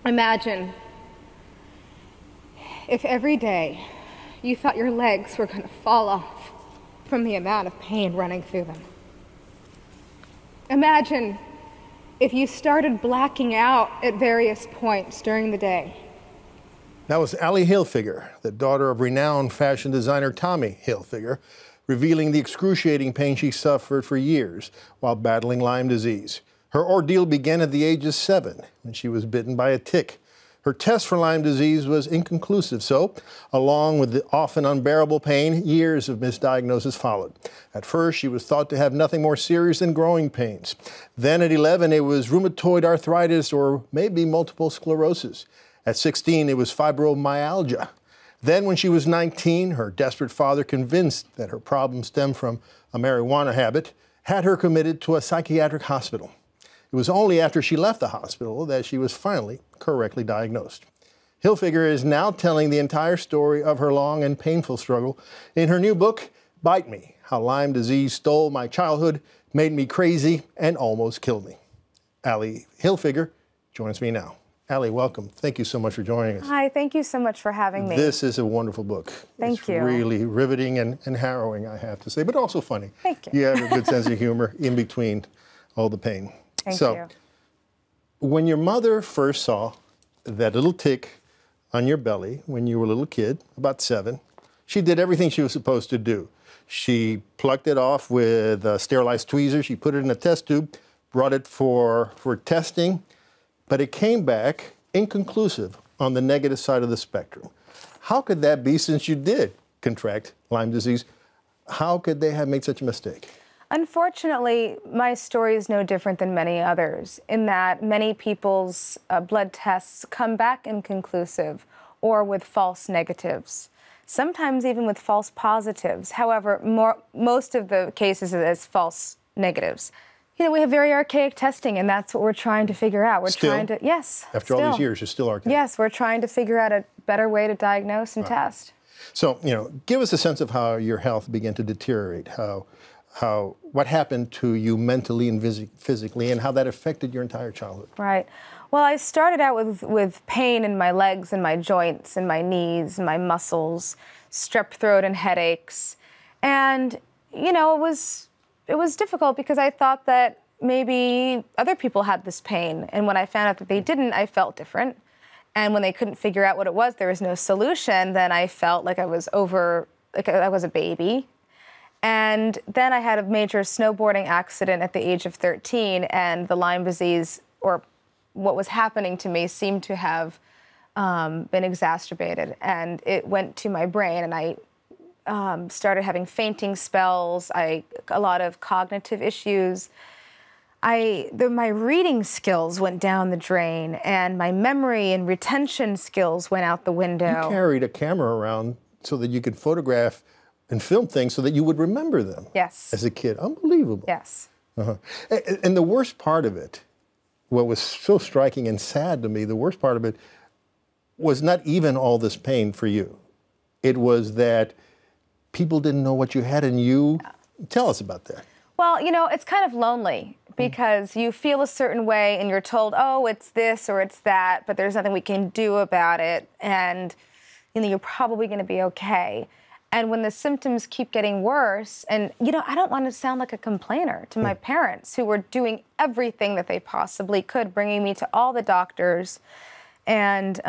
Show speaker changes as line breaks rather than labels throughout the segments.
Imagine if every day you thought your legs were going to fall off from the amount of pain running through them. Imagine if you started blacking out at various points during the day.
That was Allie Hilfiger, the daughter of renowned fashion designer Tommy Hilfiger, revealing the excruciating pain she suffered for years while battling Lyme disease. Her ordeal began at the age of 7 when she was bitten by a tick. Her test for Lyme disease was inconclusive, so, along with the often unbearable pain, years of misdiagnosis followed. At first, she was thought to have nothing more serious than growing pains. Then at 11, it was rheumatoid arthritis or maybe multiple sclerosis. At 16, it was fibromyalgia. Then when she was 19, her desperate father, convinced that her problem stemmed from a marijuana habit, had her committed to a psychiatric hospital. It was only after she left the hospital that she was finally correctly diagnosed. Hilfiger is now telling the entire story of her long and painful struggle in her new book, Bite Me: How Lyme Disease Stole My Childhood, Made Me Crazy, and Almost Killed Me. Allie Hilfiger joins me now. Allie, welcome. Thank you so much for joining us.
Hi, thank you so much for having me.
This is a wonderful book.
Thank you.
It's really riveting and harrowing, I have to say, but also funny.
Thank you.
You have a good sense of humor in between all the pain.
Thank you.
When your mother first saw that little tick on your belly when you were a little kid, about 7, she did everything she was supposed to do. She plucked it off with sterilized tweezers. She put it in a test tube, brought it for testing, but it came back inconclusive on the negative side of the spectrum. How could that be, since you did contract Lyme disease? How could they have made such a mistake?
Unfortunately, my story is no different than many others in that many people's blood tests come back inconclusive or with false negatives, sometimes even with false positives. However, most of the cases is false negatives. You know, we have very archaic testing, and that's what we're trying to figure out. We're trying to, yes.
After all these years, you're still archaic.
Yes, we're trying to figure out a better way to diagnose and test.
So, give us a sense of how your health began to deteriorate, what happened to you mentally and physically, and how that affected your entire childhood.
Right. Well, I started out with pain in my legs and my joints and my knees and my muscles, strep throat and headaches. And, it was difficult because I thought that maybe other people had this pain. And when I found out that they didn't, I felt different. And when they couldn't figure out what it was, there was no solution, then I felt like I was a baby. And then I had a major snowboarding accident at the age of 13, and the Lyme disease, or what was happening to me, seemed to have been exacerbated. And it went to my brain, and I started having fainting spells, a lot of cognitive issues. My reading skills went down the drain, and my memory and retention skills went out the window.
You carried a camera around so that you could photograph and film things so that you would remember them.
Yes.
As a kid. Unbelievable.
Yes.
And the worst part of it, what was so striking and sad to me, the worst part of it was not even all this pain for you. It was that people didn't know what you had, and you... Tell us about that.
Well, it's kind of lonely because you feel a certain way and you're told, oh, it's this or it's that, but there's nothing we can do about it, and you're probably going to be okay. And when the symptoms keep getting worse, and, I don't want to sound like a complainer to my parents, who were doing everything that they possibly could, bringing me to all the doctors. And,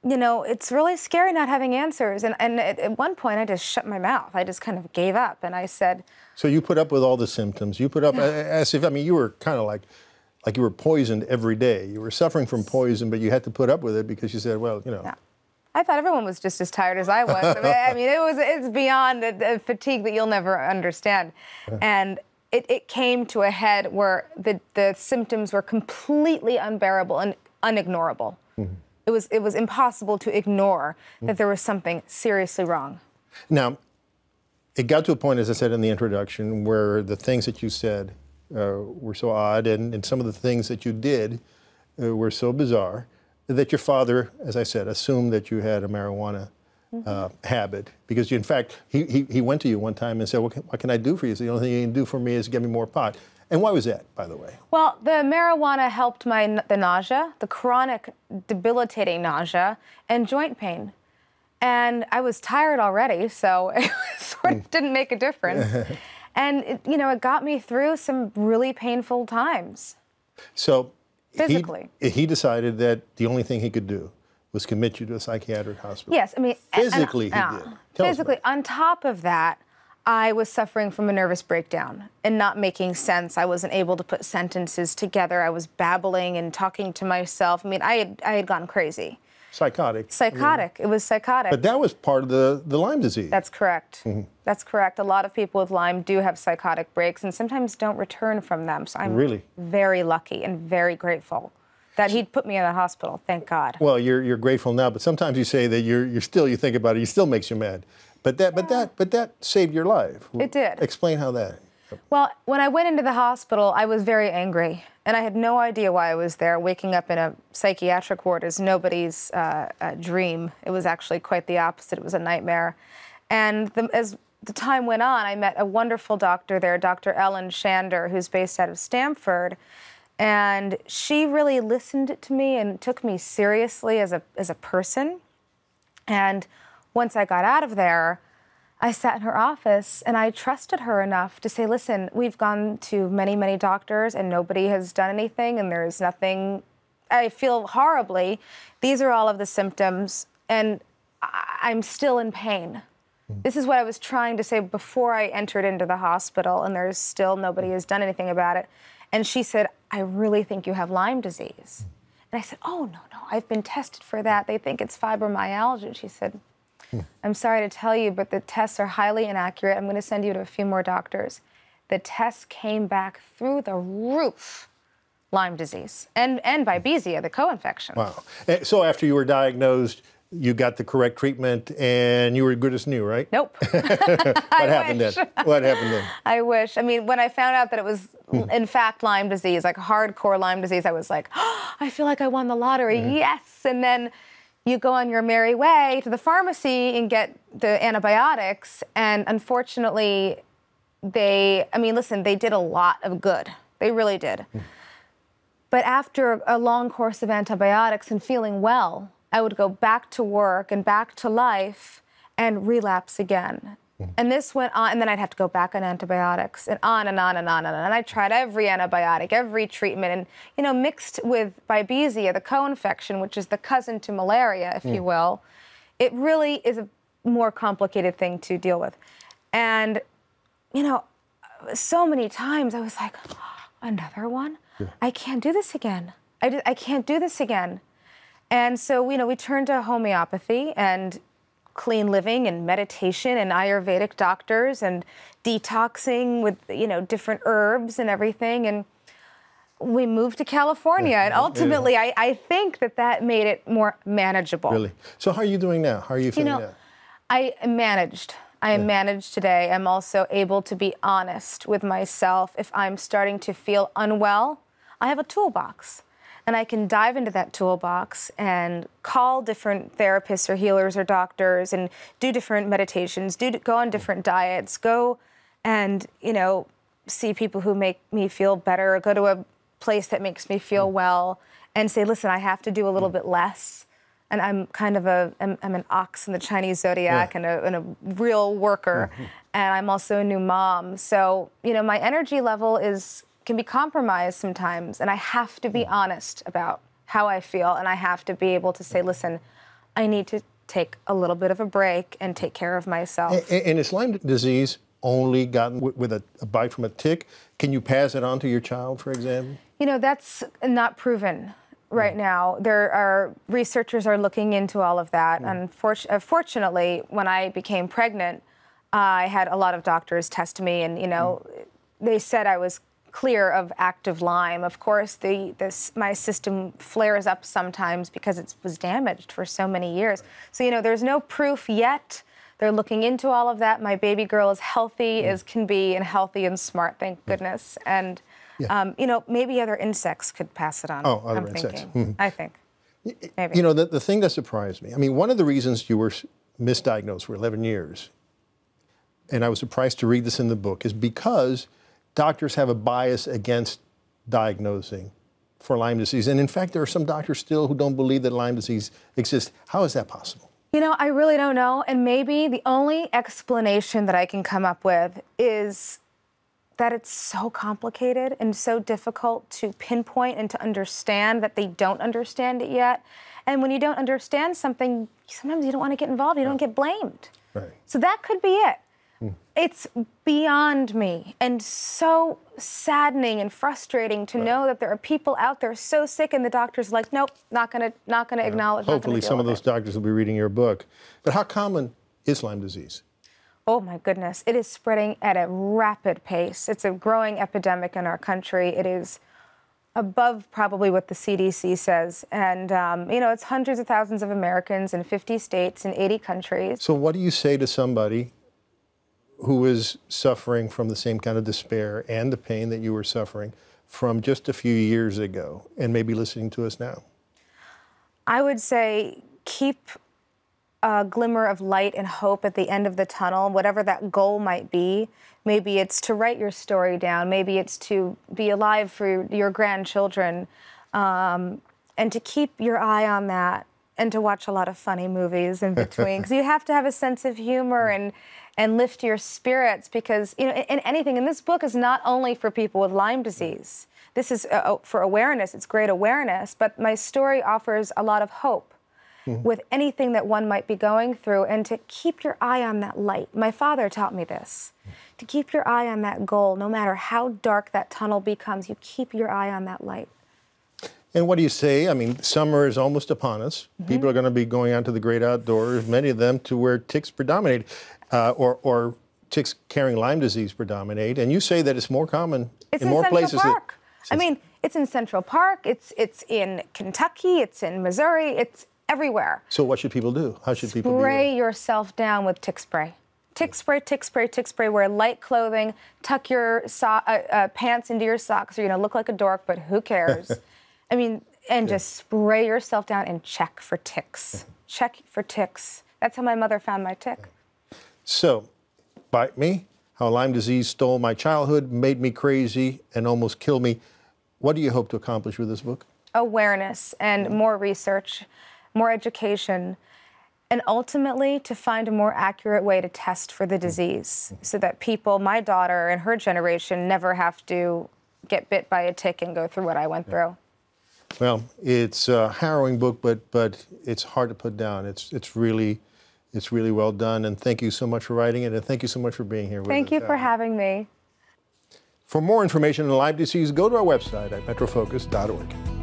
it's really scary not having answers. And at one point, I just shut my mouth. I just kind of gave up. And I said...
So you put up with all the symptoms. You put up as if, you were kind of like you were poisoned every day. You were suffering from poison, but you had to put up with it because you said, well,
Yeah. I thought everyone was just as tired as I was. It's beyond a fatigue that you'll never understand. And it came to a head where the symptoms were completely unbearable and unignorable. Mm-hmm. It was impossible to ignore that there was something seriously wrong.
Now, it got to a point, as I said in the introduction, where the things that you said were so odd, and some of the things that you did were so bizarre, that your father, as I said, assumed that you had a marijuana habit, because in fact, he went to you one time and said, what can I do for you? So the only thing you can do for me is give me more pot. And why was that, by the way?
Well, the marijuana helped the nausea, the chronic debilitating nausea, and joint pain. And I was tired already, so it sort of didn't make a difference. And, it got me through some really painful times.
So
physically.
He decided that the only thing he could do was commit you to a psychiatric hospital.
Yes, I mean...
Physically, he did.
Physically. On top of that, I was suffering from a nervous breakdown and not making sense. I wasn't able to put sentences together. I was babbling and talking to myself. I mean, I had gone crazy.
Psychotic.
Psychotic. It was psychotic.
But that was part of the Lyme disease.
That's correct. That's correct. A lot of people with Lyme do have psychotic breaks and sometimes don't return from them. So I'm very lucky and very grateful that he'd put me in the hospital. Thank God.
Well, you're grateful now, but sometimes you say that you think about it, it still makes you mad. But that saved your life.
It did.
Explain how that.
Well, when I went into the hospital, I was very angry, and I had no idea why I was there. Waking up in a psychiatric ward is nobody's dream. It was actually quite the opposite. It was a nightmare. And as the time went on, I met a wonderful doctor there, Dr. Ellen Shander, who's based out of Stamford. And she really listened to me and took me seriously as a person. And once I got out of there, I sat in her office and I trusted her enough to say, listen, we've gone to many, many doctors and nobody has done anything and there's nothing. I feel horribly. These are all of the symptoms and I'm still in pain. This is what I was trying to say before I entered into the hospital, and there's still nobody has done anything about it. And she said, I really think you have Lyme disease. And I said, oh, no, I've been tested for that. They think it's fibromyalgia. And she said, I'm sorry to tell you, but the tests are highly inaccurate. I'm going to send you to a few more doctors. The tests came back through the roof. Lyme disease and Babesia, the co-infection.
Wow. So after you were diagnosed, you got the correct treatment and you were good as new, right?
Nope.
What happened then? What happened then?
I wish. I mean, when I found out that it was, in fact, Lyme disease, like hardcore Lyme disease, I was like, oh, I feel like I won the lottery. Yes. And then you go on your merry way to the pharmacy and get the antibiotics. And unfortunately, they did a lot of good. They really did. But after a long course of antibiotics and feeling well, I would go back to work and back to life and relapse again. And this went on, and then I'd have to go back on antibiotics and on and on and on and on. And I tried every antibiotic, every treatment, and, mixed with Babesia, the co-infection, which is the cousin to malaria, if you will, it really is a more complicated thing to deal with. And, so many times I was like, oh, another one? Yeah. I can't do this again. I can't do this again. And so, we turned to homeopathy and clean living and meditation and Ayurvedic doctors and detoxing with, different herbs and everything. And we moved to California. And ultimately, I think that made it more manageable.
Really? So how are you doing now? How are you feeling now?
I am managed. I am managed today. I'm also able to be honest with myself. If I'm starting to feel unwell, I have a toolbox. And I can dive into that toolbox and call different therapists or healers or doctors and do different meditations, go on different diets, go and, see people who make me feel better, go to a place that makes me feel well and say, listen, I have to do a little bit less. And I'm kind of I'm an ox in the Chinese zodiac and a real worker. And I'm also a new mom. So, my energy level can be compromised sometimes, and I have to be honest about how I feel, and I have to be able to say, listen, I need to take a little bit of a break and take care of myself.
And is Lyme disease only gotten with a bite from a tick? Can you pass it on to your child, for example?
That's not proven right now. Researchers are looking into all of that. Unfortunately, when I became pregnant, I had a lot of doctors test me, and, they said I was clear of active Lyme. Of course, my system flares up sometimes because it was damaged for so many years. So, there's no proof yet. They're looking into all of that. My baby girl is healthy as can be and healthy and smart, thank goodness. And, maybe other insects could pass it on.
Oh, other insects.
I think. Maybe.
The thing that surprised me, one of the reasons you were misdiagnosed for 11 years, and I was surprised to read this in the book, is because doctors have a bias against diagnosing for Lyme disease. And in fact, there are some doctors still who don't believe that Lyme disease exists. How is that possible?
You know, I really don't know. And maybe the only explanation that I can come up with is that it's so complicated and so difficult to pinpoint and to understand that they don't understand it yet. And when you don't understand something, sometimes you don't want to get involved. You don't get blamed.
Right.
So that could be it. It's beyond me and so saddening and frustrating to know that there are people out there so sick and the doctor's like, nope, not gonna acknowledge.
Hopefully some of those doctors will be reading your book. But how common is Lyme disease?
Oh my goodness, it is spreading at a rapid pace. It's a growing epidemic in our country. It is above probably what the CDC says. And, you know, it's hundreds of thousands of Americans in 50 states and 80 countries.
So what do you say to somebody who is suffering from the same kind of despair and the pain that you were suffering from just a few years ago and maybe listening to us now?
I would say keep a glimmer of light and hope at the end of the tunnel, whatever that goal might be. Maybe it's to write your story down. Maybe it's to be alive for your grandchildren, and to keep your eye on that and to watch a lot of funny movies in between. Because you have to have a sense of humor and lift your spirits, because, you know, in anything, and this book is not only for people with Lyme disease. This is for awareness. It's great awareness, but my story offers a lot of hope with anything that one might be going through, and to keep your eye on that light. My father taught me this, to keep your eye on that goal. No matter how dark that tunnel becomes, you keep your eye on that light.
And what do you say? I mean, summer is almost upon us. People are going to be going out to the great outdoors, many of them to where ticks predominate, or ticks carrying Lyme disease predominate. And you say that it's more common in more places.
Park. I mean, it's in Central Park, it's in Kentucky, it's in Missouri, it's everywhere.
So what should people do? How should people
spray yourself down with tick spray? Tick spray, tick spray, tick spray. Wear light clothing. Tuck your pants into your socks. You're going to look like a dork, but who cares? I mean, and just spray yourself down and check for ticks. Check for ticks. That's how my mother found my tick.
So, Bite Me, How Lyme Disease Stole My Childhood, Made Me Crazy, and Almost Killed Me. What do you hope to accomplish with this book? Awareness and more research, more education, and ultimately to find a more accurate way to test for the disease so that people, my daughter and her generation, never have to get bit by a tick and go through what I went through. Well, it's a harrowing book, but it's hard to put down. It's really well done, and thank you so much for writing it, and thank you so much for being here with us. Thank you for having me. For more information on Lyme disease, go to our website at metrofocus.org.